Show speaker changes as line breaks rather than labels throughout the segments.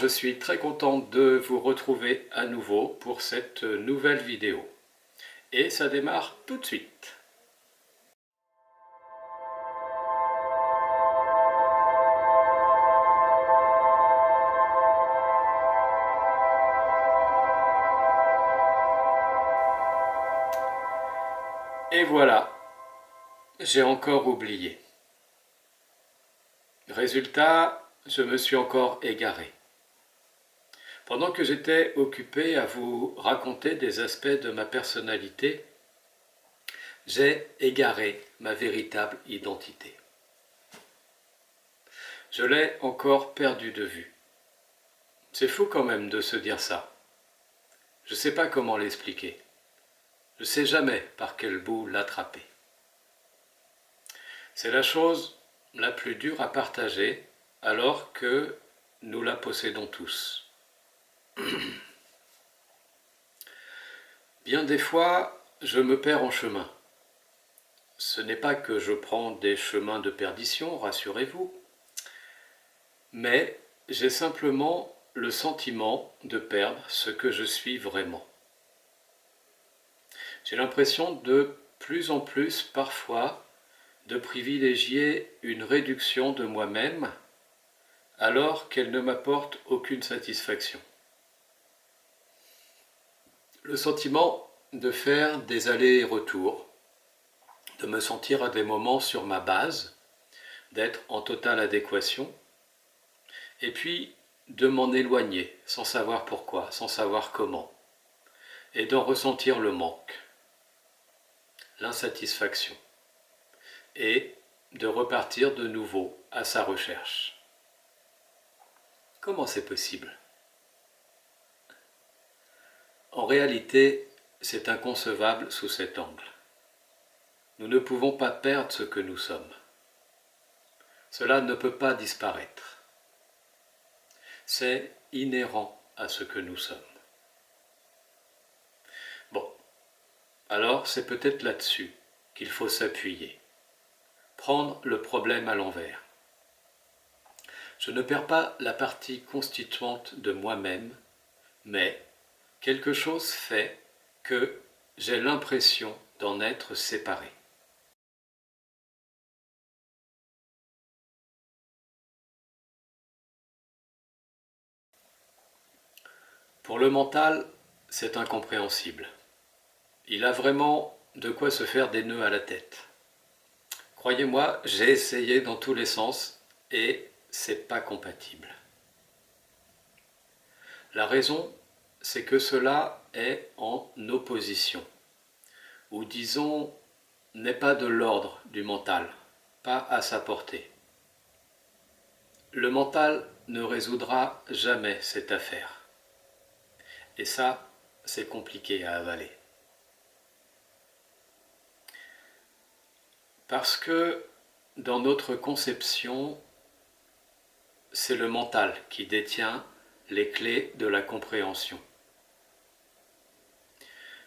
je suis très content de vous retrouver à nouveau pour cette nouvelle vidéo. Et ça démarre tout de suite. Et voilà, j'ai encore oublié. Résultat, je me suis encore égaré. Pendant que j'étais occupé à vous raconter des aspects de ma personnalité, j'ai égaré ma véritable identité. Je l'ai encore perdu de vue. C'est fou quand même de se dire ça. Je ne sais pas comment l'expliquer. Je ne sais jamais par quel bout l'attraper. C'est la chose la plus dure à partager alors que nous la possédons tous. Bien des fois, je me perds en chemin. Ce n'est pas que je prends des chemins de perdition, rassurez-vous, mais j'ai simplement le sentiment de perdre ce que je suis vraiment. J'ai l'impression de plus en plus parfois de privilégier une réduction de moi-même alors qu'elle ne m'apporte aucune satisfaction. Le sentiment de faire des allers et retours, de me sentir à des moments sur ma base, d'être en totale adéquation, et puis de m'en éloigner sans savoir pourquoi, sans savoir comment, et d'en ressentir le manque, l'insatisfaction, et de repartir de nouveau à sa recherche. Comment c'est possible ? En réalité, c'est inconcevable sous cet angle. Nous ne pouvons pas perdre ce que nous sommes. Cela ne peut pas disparaître. C'est inhérent à ce que nous sommes. Bon, alors c'est peut-être là-dessus qu'il faut s'appuyer. Prendre le problème à l'envers. Je ne perds pas la partie constituante de moi-même, mais quelque chose fait que j'ai l'impression d'en être séparé. Pour le mental, c'est incompréhensible. Il a vraiment de quoi se faire des nœuds à la tête. Croyez-moi, j'ai essayé dans tous les sens et c'est pas compatible. La raison, c'est que cela est en opposition, ou disons, n'est pas de l'ordre du mental, pas à sa portée. Le mental ne résoudra jamais cette affaire. Et ça, c'est compliqué à avaler. Parce que dans notre conception, c'est le mental qui détient les clés de la compréhension.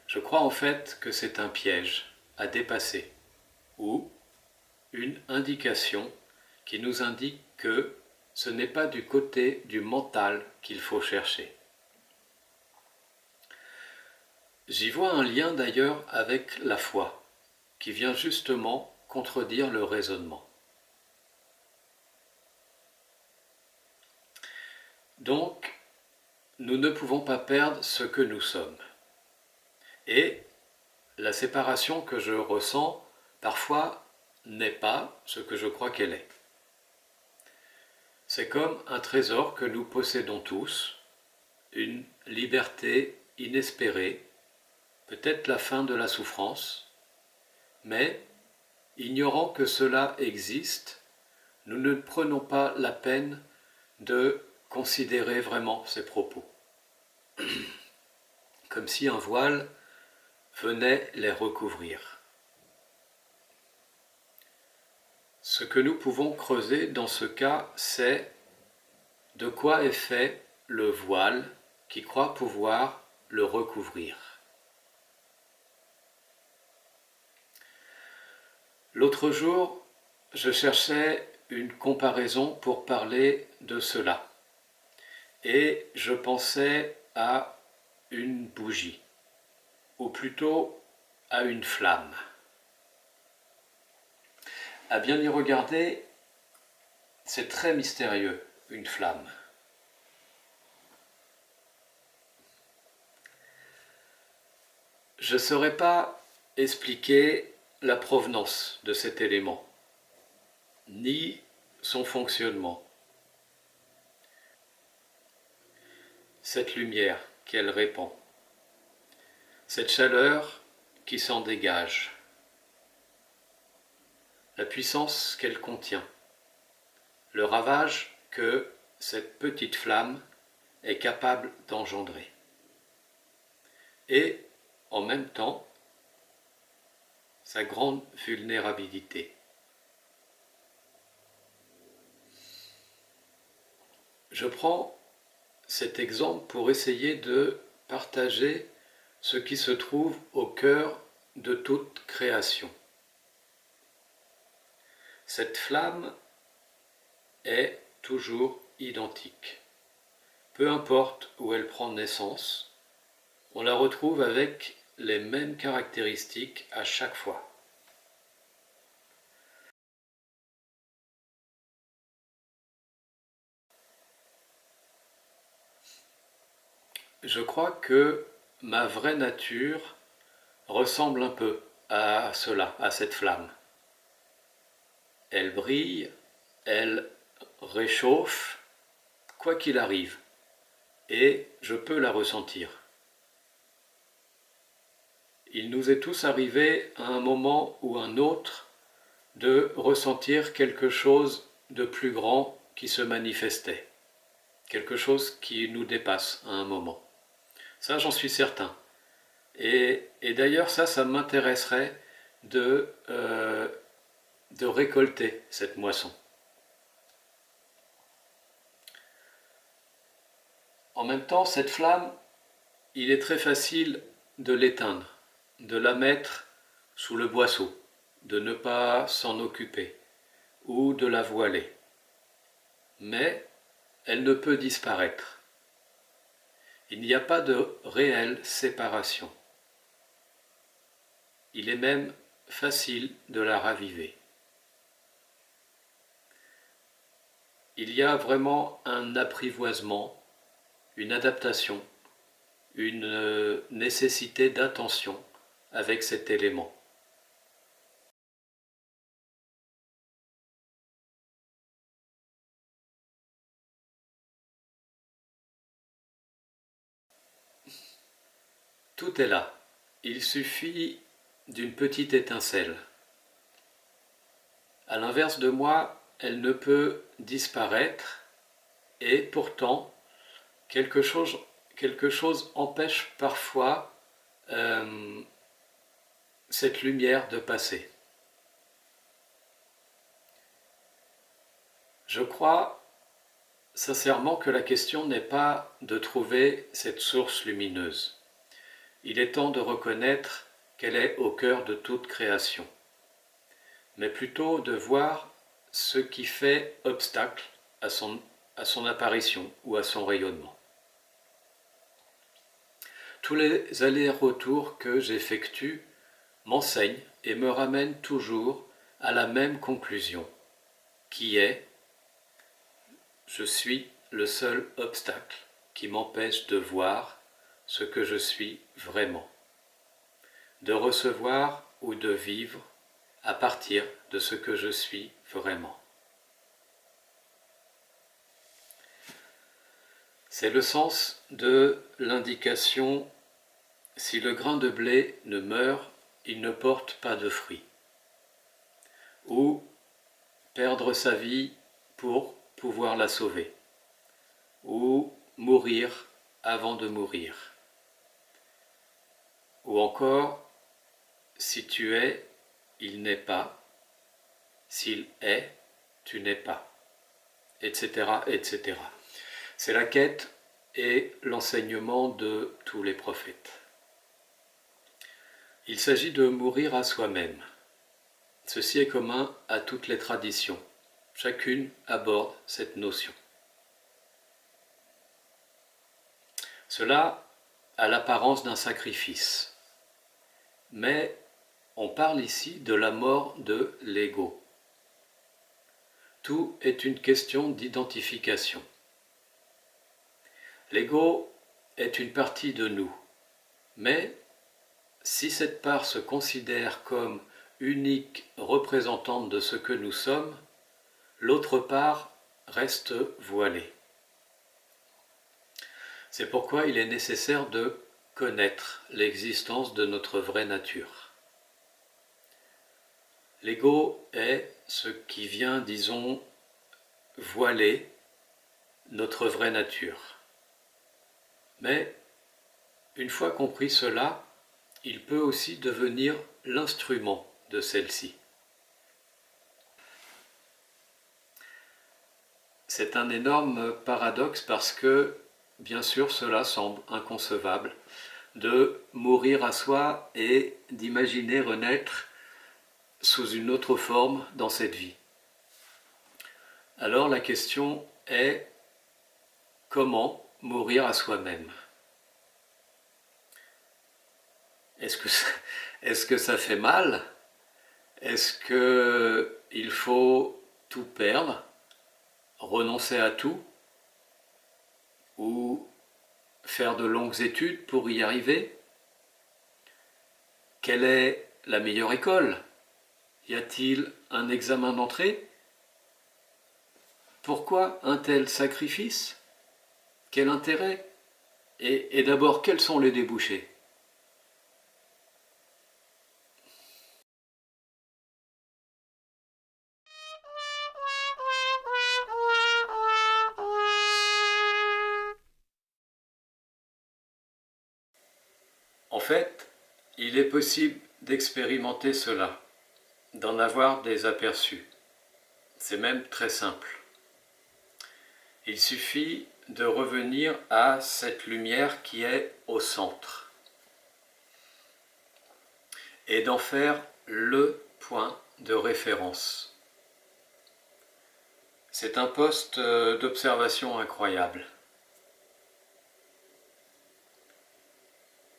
Je crois en fait que c'est un piège à dépasser, ou une indication qui nous indique que ce n'est pas du côté du mental qu'il faut chercher. J'y vois un lien d'ailleurs avec la foi, qui vient justement contredire le raisonnement. Donc, nous ne pouvons pas perdre ce que nous sommes. Et la séparation que je ressens, parfois, n'est pas ce que je crois qu'elle est. C'est comme un trésor que nous possédons tous, une liberté inespérée, peut-être la fin de la souffrance, mais, ignorant que cela existe, nous ne prenons pas la peine de considérer vraiment ces propos. Comme si un voile venait les recouvrir. Ce que nous pouvons creuser dans ce cas, c'est de quoi est fait le voile qui croit pouvoir le recouvrir. L'autre jour, je cherchais une comparaison pour parler de cela. et je pensais à une bougie, ou plutôt à une flamme. À bien y regarder, c'est très mystérieux, une flamme. Je ne saurais pas expliquer la provenance de cet élément, ni son fonctionnement. Cette lumière qu'elle répand, cette chaleur qui s'en dégage, la puissance qu'elle contient, le ravage que cette petite flamme est capable d'engendrer. Et, en même temps, sa grande vulnérabilité. Je prends cet exemple pour essayer de partager ce qui se trouve au cœur de toute création. Cette flamme est toujours identique. Peu importe où elle prend naissance, on la retrouve avec les mêmes caractéristiques à chaque fois. Je crois que ma vraie nature ressemble un peu à cela, à cette flamme. Elle brille, elle réchauffe, quoi qu'il arrive, et je peux la ressentir. Il nous est tous arrivé à un moment ou un autre de ressentir quelque chose de plus grand qui se manifestait, quelque chose qui nous dépasse à un moment. Ça, j'en suis certain. Et d'ailleurs, ça m'intéresserait de récolter cette moisson. En même temps, cette flamme, il est très facile de l'éteindre, de la mettre sous le boisseau, de ne pas s'en occuper ou de la voiler. Mais elle ne peut disparaître. Il n'y a pas de réelle séparation. Il est même facile de la raviver. Il y a vraiment un apprivoisement, une adaptation, une nécessité d'attention avec cet élément. Tout est là. Il suffit d'une petite étincelle. À l'inverse de moi, elle ne peut disparaître et pourtant quelque chose empêche parfois cette lumière de passer. Je crois sincèrement que la question n'est pas de trouver cette source lumineuse. Il est temps de reconnaître qu'elle est au cœur de toute création, mais plutôt de voir ce qui fait obstacle à son apparition ou à son rayonnement. Tous les allers-retours que j'effectue m'enseignent et me ramènent toujours à la même conclusion, qui est: je suis le seul obstacle qui m'empêche de voir ce que je suis vraiment, de recevoir ou de vivre à partir de ce que je suis vraiment. C'est le sens de l'indication: si le grain de blé ne meurt, il ne porte pas de fruits. Ou perdre sa vie pour pouvoir la sauver. Ou mourir avant de mourir. Ou encore, si tu es, il n'est pas. S'il est, tu n'es pas. Etc. etc. C'est la quête et l'enseignement de tous les prophètes. Il s'agit de mourir à soi-même. Ceci est commun à toutes les traditions. Chacune aborde cette notion. Cela a l'apparence d'un sacrifice, mais on parle ici de la mort de l'ego. Tout est une question d'identification. L'ego est une partie de nous, mais si cette part se considère comme unique représentante de ce que nous sommes, l'autre part reste voilée. C'est pourquoi il est nécessaire de connaître l'existence de notre vraie nature. L'ego est ce qui vient, disons, voiler notre vraie nature. Mais, une fois compris cela, il peut aussi devenir l'instrument de celle-ci. C'est un énorme paradoxe parce que, bien sûr, cela semble inconcevable de mourir à soi et d'imaginer renaître sous une autre forme dans cette vie. Alors la question est comment mourir à soi-même? Est-ce que ça fait mal? Est-ce qu'il faut tout perdre, renoncer à tout, ou faire de longues études pour y arriver? Quelle est la meilleure école? Y a-t-il un examen d'entrée? Pourquoi un tel sacrifice? Quel intérêt? Et d'abord, quels sont les débouchés? En fait, il est possible d'expérimenter cela, d'en avoir des aperçus. C'est même très simple. Il suffit de revenir à cette lumière qui est au centre et d'en faire le point de référence. C'est un poste d'observation incroyable.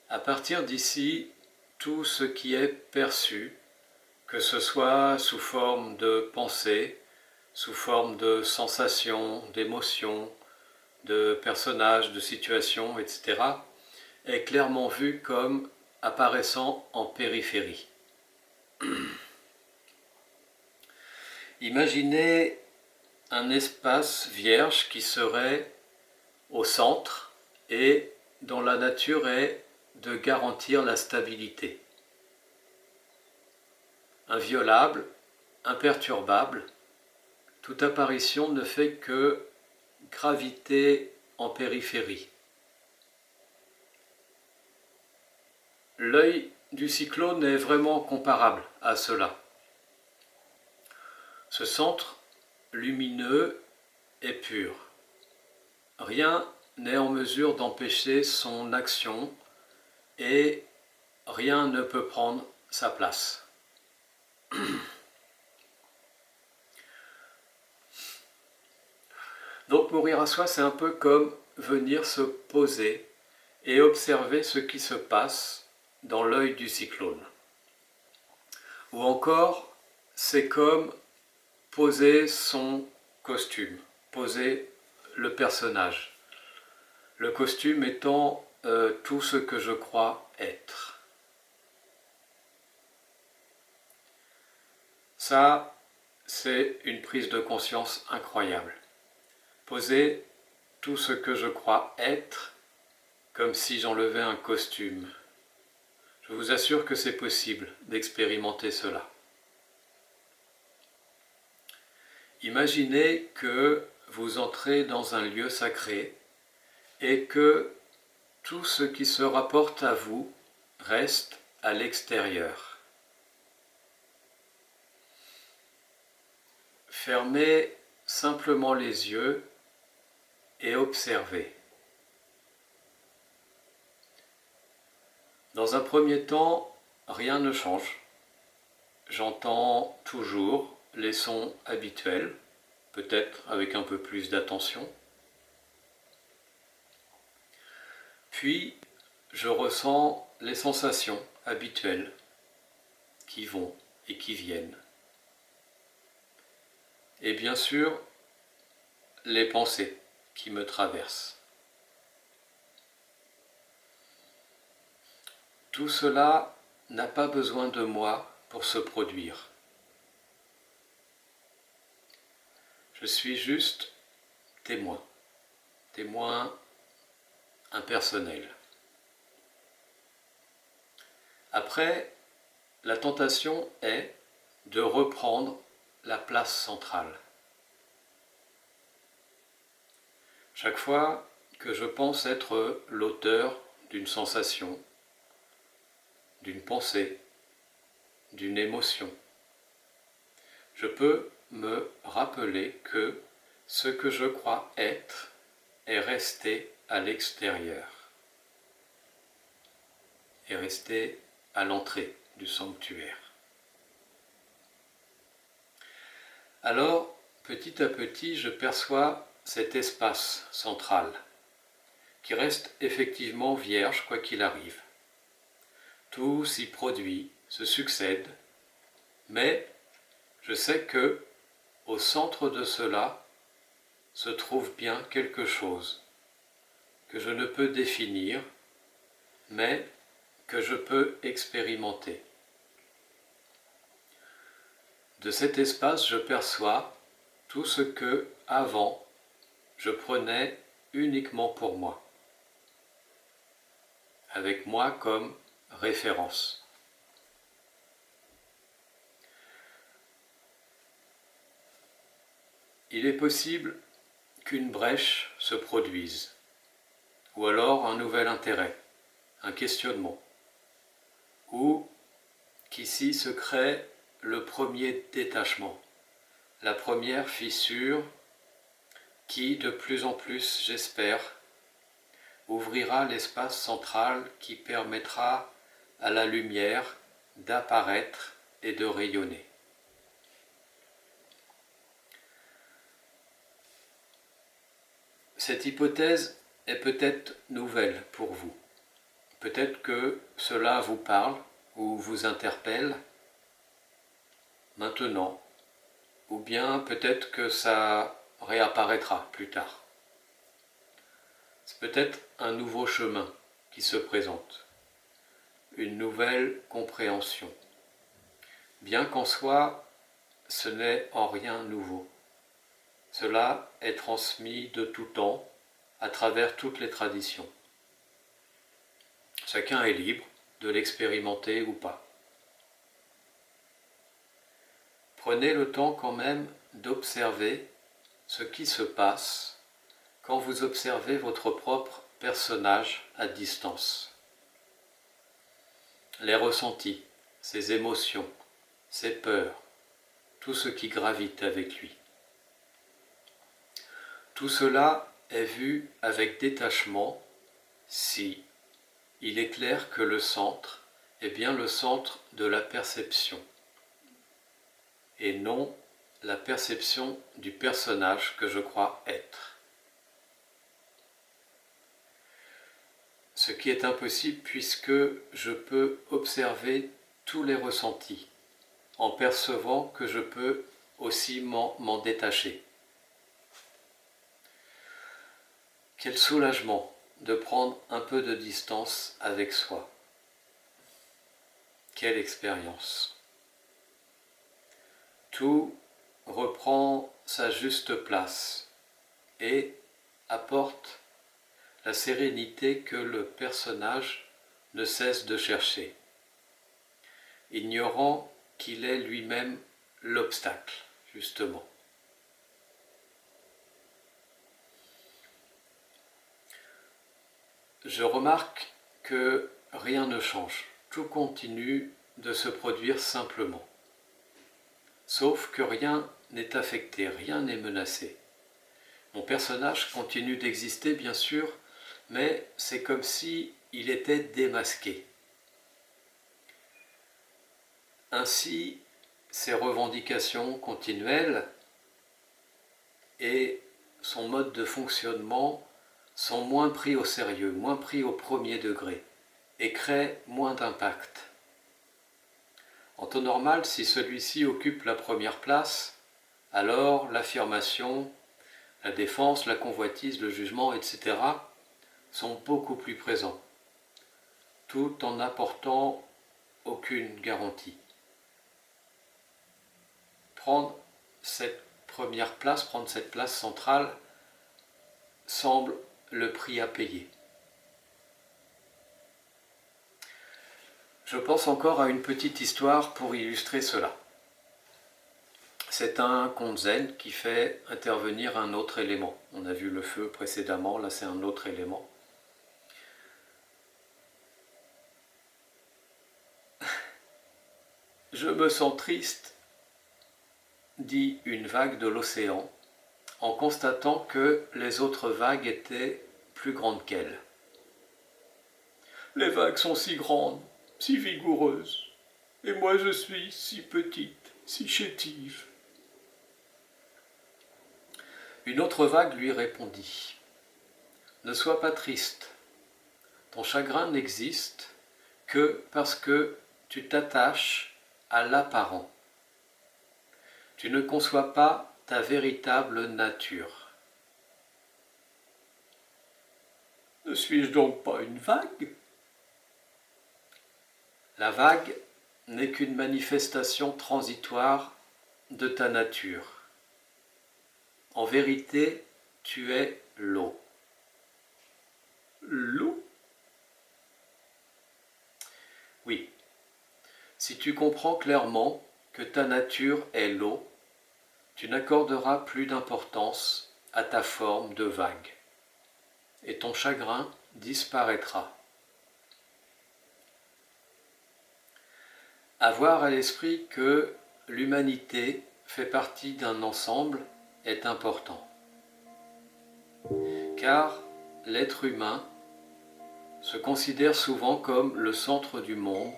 À partir d'ici, tout ce qui est perçu, que ce soit sous forme de pensée, sous forme de sensations, d'émotions, de personnages, de situations, etc., est clairement vu comme apparaissant en périphérie. Imaginez un espace vierge qui serait au centre et dont la nature est de garantir la stabilité. Inviolable, imperturbable, toute apparition ne fait que graviter en périphérie. L'œil du cyclone est vraiment comparable à cela. Ce centre lumineux est pur. Rien n'est en mesure d'empêcher son action et rien ne peut prendre sa place. Donc mourir à soi, c'est un peu comme venir se poser et observer ce qui se passe dans l'œil du cyclone. Ou encore, c'est comme poser son costume, poser le personnage. Le costume étant tout ce que je crois être. Ça, c'est une prise de conscience incroyable. Poser tout ce que je crois être comme si j'enlevais un costume. Je vous assure que c'est possible d'expérimenter cela. Imaginez que vous entrez dans un lieu sacré et que tout ce qui se rapporte à vous reste à l'extérieur. Fermez simplement les yeux et observez. Dans un premier temps, rien ne change. J'entends toujours les sons habituels, peut-être avec un peu plus d'attention. Puis, je ressens les sensations habituelles qui vont et qui viennent. Et bien sûr, les pensées qui me traversent. Tout cela n'a pas besoin de moi pour se produire. Je suis juste témoin, témoin impersonnel. Après, la tentation est de reprendre la place centrale. Chaque fois que je pense être l'auteur d'une sensation, d'une pensée, d'une émotion, je peux me rappeler que ce que je crois être est resté à l'extérieur, est resté à l'entrée du sanctuaire. Alors, petit à petit, je perçois cet espace central, qui reste effectivement vierge quoi qu'il arrive. Tout s'y produit, se succède, mais je sais que, au centre de cela, se trouve bien quelque chose que je ne peux définir, mais que je peux expérimenter. De cet espace, je perçois tout ce que, avant, je prenais uniquement pour moi, avec moi comme référence. Il est possible qu'une brèche se produise, ou alors un nouvel intérêt, un questionnement, ou qu'ici se crée le premier détachement, la première fissure qui, de plus en plus, j'espère, ouvrira l'espace central qui permettra à la lumière d'apparaître et de rayonner. Cette hypothèse est peut-être nouvelle pour vous. Peut-être que cela vous parle ou vous interpelle maintenant, ou bien peut-être que ça réapparaîtra plus tard. C'est peut-être un nouveau chemin qui se présente, une nouvelle compréhension, bien qu'en soi, ce n'est en rien nouveau. Cela est transmis de tout temps, à travers toutes les traditions. Chacun est libre de l'expérimenter ou pas. Prenez le temps quand même d'observer ce qui se passe quand vous observez votre propre personnage à distance. Les ressentis, ses émotions, ses peurs, tout ce qui gravite avec lui. Tout cela est vu avec détachement si il est clair que le centre est bien le centre de la perception et non la perception du personnage que je crois être. Ce qui est impossible puisque je peux observer tous les ressentis en percevant que je peux aussi m'en détacher. Quel soulagement de prendre un peu de distance avec soi. Quelle expérience. Tout reprend sa juste place et apporte la sérénité que le personnage ne cesse de chercher, ignorant qu'il est lui-même l'obstacle, justement. Je remarque que rien ne change, tout continue de se produire simplement. Sauf que rien n'est affecté, rien n'est menacé. Mon personnage continue d'exister, bien sûr, mais c'est comme si il était démasqué. Ainsi, ses revendications continuelles et son mode de fonctionnement sont moins pris au sérieux, moins pris au premier degré et créent moins d'impact. En temps normal, si celui-ci occupe la première place, alors l'affirmation, la défense, la convoitise, le jugement, etc. sont beaucoup plus présents, tout en n'apportant aucune garantie. Prendre cette première place, prendre cette place centrale, semble le prix à payer. Je pense encore à une petite histoire pour illustrer cela. C'est un conte zen qui fait intervenir un autre élément. On a vu le feu précédemment, là c'est un autre élément. Je me sens triste, dit une vague de l'océan, en constatant que les autres vagues étaient plus grandes qu'elle. Les vagues sont si grandes, si vigoureuses, et moi je suis si petite, si chétive. Une autre vague lui répondit. Ne sois pas triste, ton chagrin n'existe que parce que tu t'attaches à l'apparent. Tu ne conçois pas ta véritable nature. Ne suis-je donc pas une vague ? La vague n'est qu'une manifestation transitoire de ta nature. En vérité, tu es l'eau. L'eau ? Oui. Si tu comprends clairement que ta nature est l'eau, tu n'accorderas plus d'importance à ta forme de vague, et ton chagrin disparaîtra. Avoir à l'esprit que l'humanité fait partie d'un ensemble est important, car l'être humain se considère souvent comme le centre du monde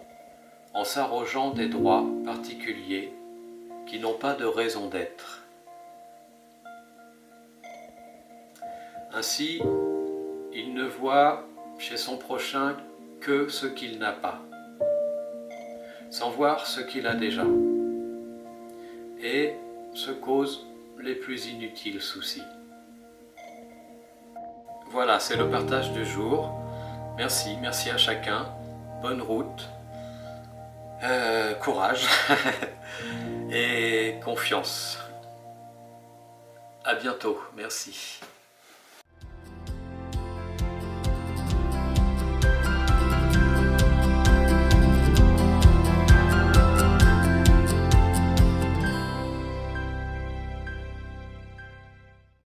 en s'arrogeant des droits particuliers qui n'ont pas de raison d'être. Ainsi, il ne voit chez son prochain que ce qu'il n'a pas, sans voir ce qu'il a déjà, et se cause les plus inutiles soucis. Voilà, c'est le partage du jour. Merci à chacun. Bonne route, courage et confiance. À bientôt, merci.